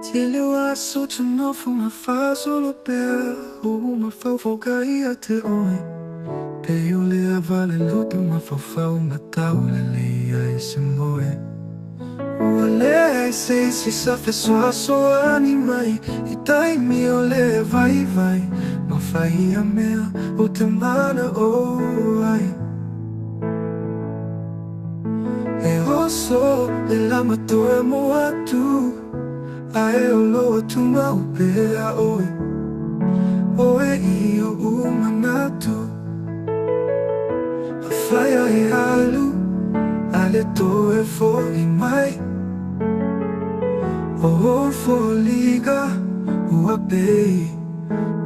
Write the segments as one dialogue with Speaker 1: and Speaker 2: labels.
Speaker 1: Telewa so to know from a far solo bear, who my fell for guy at the oi. Pay you live a little my for my taulely, I simboe. Ole, I say, si safe so animai, it die me ole vai, no fai a mea, o te mana o ai. E oso, e la mato e moatu. Ae o loa tu mau pea oe Oe I o umanatu A whaia e alu Ale to e fo I mai O fo liga Ua pei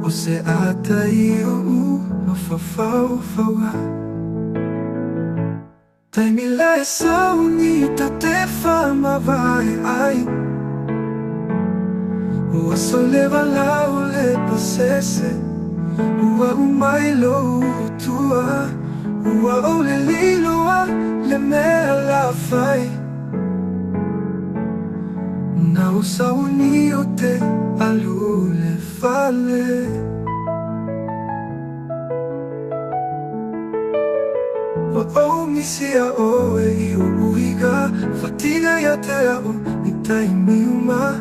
Speaker 1: O se ata I o u O whawhau whaua Taimi la e sauni ta te whamawai ai Ua soleva lau le pasese Ua umailo utua Ua ole liloa le mea la fai Na usa uni o te alu le fale O misia o e I o uiga Fatiga ia te au ni taimi uma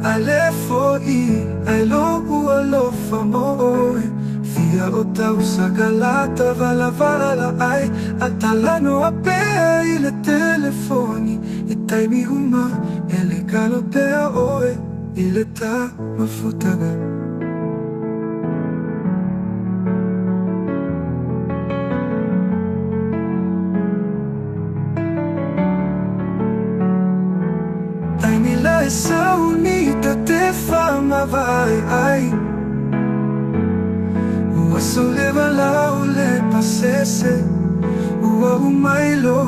Speaker 1: Ale foi, ai logo alofa moe Fia o tau sa galata vala la ai Atala no apea I le telefoni E taimi uma, ele galo pea oe I le ta mafutaga Taimi la e sauni te whamawai ai Ua soleva lau le pasese Ua umailo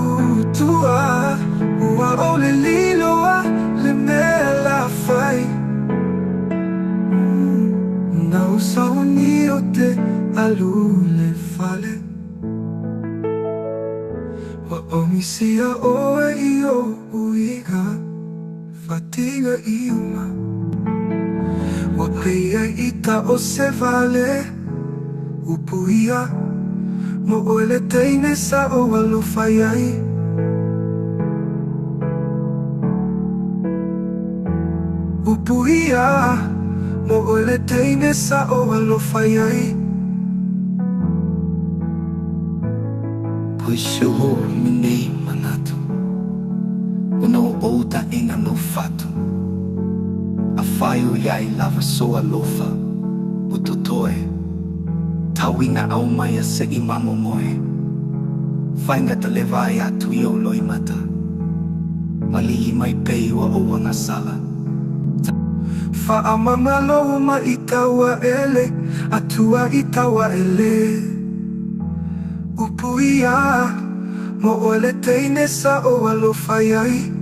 Speaker 1: utua Ua ole liloa le mea la fai Na usa uni o te alu le fale Wa omisia oe I o uiga Fatiga I uma Wa peia ita o se vale Upuia Mo ole teine sa o Alofa ai Upuia Mo ole teine sa o Alofa ai Puishu ho minei manatu Uno o ta inga no fatu A whaiu iai lava so alofa Utotoe Tauina au mai a se I mamo moe Whainga ta lewai atu I o loi mata Malihi mai pei ua o anga sala Whaamanga loa ma I taua ele Atua I taua ele Upuia Mo ole teine sa o Alofa ai